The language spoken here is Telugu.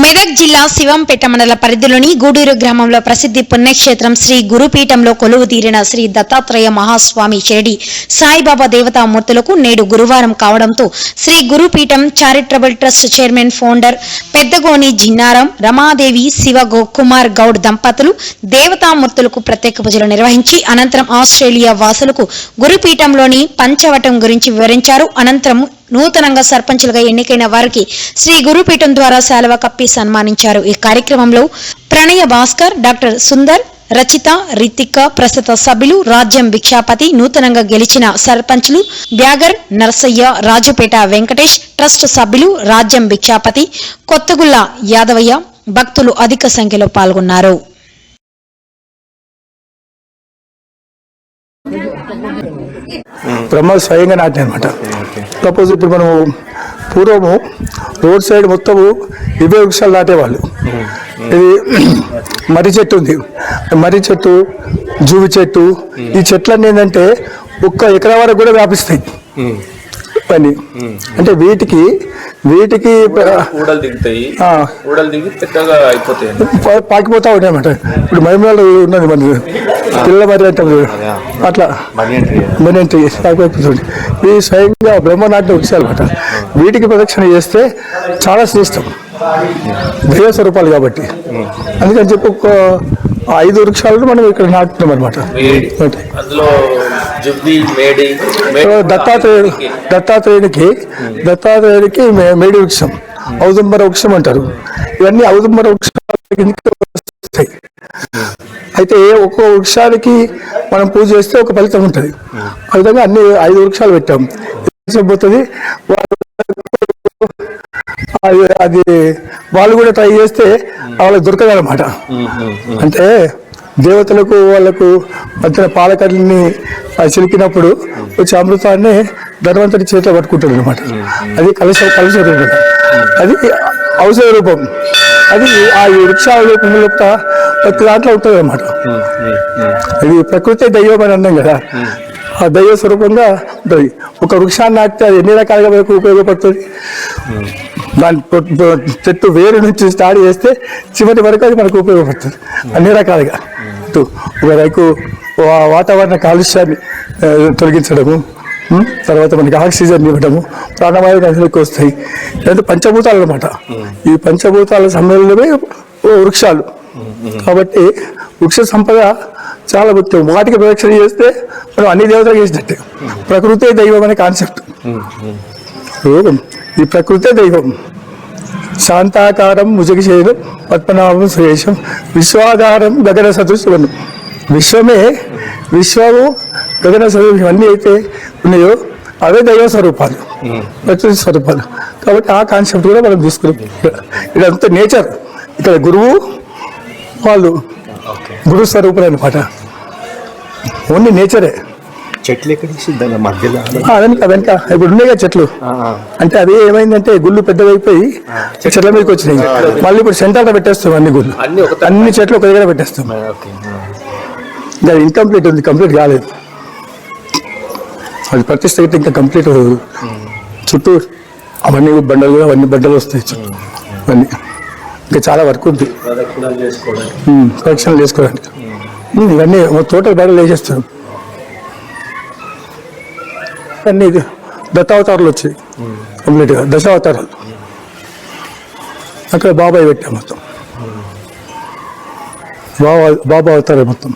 మెదక్ జిల్లా శివంపేట మండల పరిధిలోని గూడూరు గ్రామంలో ప్రసిద్ధి పుణ్యక్షేత్రం శ్రీ గురుపీఠంలో కొలువు తీరిన శ్రీ దత్తాత్రేయ మహాస్వామి షిరిడి సాయిబాబా దేవతామూర్తులకు నేడు గురువారం కావడంతో Shri Gurupeetham charitable trust chairman founder Peddagoni Jinnaram Ramadevi Shiva Kumar Goud దంపతులు దేవతామూర్తులకు ప్రత్యేక పూజలు నిర్వహించి అనంతరం ఆస్ట్రేలియా వాసులకు గురుపీఠంలోని పంచవటం గురించి వివరించారు. అనంతరం నూతనంగా సర్పంచులుగా ఎన్నికైన వారికి శ్రీ గురుపీఠం ద్వారా శాలువ కప్పి సన్మానించారు. ఈ కార్యక్రమంలో ప్రణయ భాస్కర్, డాక్టర్ సుందర్, రచిత, రితిక, ప్రస్తుత సభ్యులు, రాజ్యం భిక్షాపతి, నూతనంగా గెలిచిన సర్పంచ్లు బ్యాగర్ నర్సయ్య, రాజుపేట వెంకటేష్, ట్రస్ట్ సభ్యులు రాజ్యం భిక్షాపతి, కొత్తగుల్ల యాదవయ్య, భక్తులు అధిక సంఖ్యలో పాల్గొన్నారు. బ్రహ్మ స్వయంగా నాటిన అనమాట. సపోజ్ ఇప్పుడు మనము పూర్వము రోడ్ సైడ్ మొత్తము ఇవే వృక్షాలు నాటేవాళ్ళు. ఇది మర్రి చెట్టు ఉంది, మర్రి చెట్టు, జూవి చెట్టు, ఈ చెట్లన్నీ ఏంటంటే ఒక్క ఎకరా వరకు కూడా వ్యాపిస్తాయి పని. అంటే వీటికి పాకిపోతా ఉంటాయి అన్నమాట. ఇప్పుడు మహిమలో ఉన్నది మన పిల్ల మరి అంటే అట్లా మనీ పాకిపోతుంది. ఈ స్వయంగా బ్రహ్మనాటిని వృక్షాలు అన్నమాట. వీటికి ప్రదక్షిణ చేస్తే చాలా శ్రేష్టం, దైవ స్వరూపాలు కాబట్టి. అందుకని చెప్పి ఒక 5 వృక్షాలను మనం ఇక్కడ నాటుతున్నాం అనమాట. దత్తాత్రేయుడికి మేడి వృక్షం, ఔదుంబర వృక్షం అంటారు. ఇవన్నీ ఔదుంబర వృక్షాలకి వస్తాయి. అయితే ఒక్కో వృక్షానికి మనం పూజ చేస్తే ఒక ఫలితం ఉంటుంది. ఆ విధంగా అన్ని 5 వృక్షాలు పెట్టాం. పోతుంది అది వాళ్ళు కూడా ట్రై చేస్తే వాళ్ళకి దొరకదన్నమాట. అంటే దేవతలకు వాళ్ళకు మధ్యన పాలకల్ని చిలికినప్పుడు వచ్చే అమృతాన్ని ధనవంతుడి చేతిలో పట్టుకుంటాడు అనమాట. అది కలశ రూపం, అది ఔషధ రూపం. అది ఆ వృక్షాల రూపంలో ప్రతి దాంట్లో ఉంటుంది అనమాట. ఇది ప్రకృతి దైవం అని అన్నాం కదా, ఆ దైవ స్వరూపంగా ఉంటుంది. ఒక వృక్షాన్ని నాటితే అది ఎన్ని రకాలుగా మనకు ఉపయోగపడుతుంది. దాని చెట్టు వేరు నుంచి స్టార్ట్ చేస్తే చివరి వరకు అది మనకు ఉపయోగపడుతుంది అన్ని రకాలుగా. ఒక రైకు వాతావరణ కాలుష్యాన్ని తొలగించడము, తర్వాత మనకి ఆక్సిజన్ ఇవ్వడము, ప్రాణవాయువు నదులకు వస్తాయి. ఇలాంటి పంచభూతాలు అనమాట. ఈ పంచభూతాల సమ్మేళనమే వృక్షాలు. కాబట్టి వృక్ష సంపద చాలా ముఖ్యం. వాటికి ప్రదక్షిణ చేస్తే మనం అన్ని దేవతలు చేసినట్టే. ప్రకృతే దైవం అనే కాన్సెప్ట్. ఈ ప్రకృతే దైవం. శాంతాకారం భుజగశయనం పద్మనాభం సురేషం విశ్వాధారం గగన సదృశం. విశ్వము గగన సదృశం అన్నీ అయితే ఉన్నాయో అవే దైవ స్వరూపాలు, ప్రకృతి స్వరూపాలు. కాబట్టి ఆ కాన్సెప్ట్ కూడా మనం తీసుకున్నాం. ఇదంతా నేచర్. ఇక్కడ గురువు వాళ్ళు గురు స్వరూపులు అనమాట. ఓన్లీ నేచరే. చెట్లు వెనక ఇప్పుడు ఉన్నాయి చెట్లు. అంటే అది ఏమైందంటే గుళ్ళు పెద్దవైపోయి చెట్ల మీదకి వచ్చినాయి. మళ్ళీ ఇప్పుడు సెంటర్ పెట్టేస్తాం అన్ని గుళ్ళు, అన్ని చెట్లు ఒక దగ్గర పెట్టేస్తాం. ఇంకా ఇన్కంప్లీట్ ఉంది, కంప్లీట్ కాలేదు. అది ప్రతిష్ట అయితే ఇంకా కంప్లీట్ చుట్టూ అవన్నీ బండలు వస్తాయి. అవన్నీ ఇంకా చాలా వర్క్ ఉంది ప్రదక్షిణలు చేసుకోవడానికి. ఇవన్నీ టోటల్ బండలు వేసేస్తారు. అన్ని దత్తావతారాలు వచ్చాయి కంప్లీట్గా, దశావతారాలు. అక్కడ బాబాయ్ పెట్టాం మొత్తం, బాబా అవతారం మొత్తం.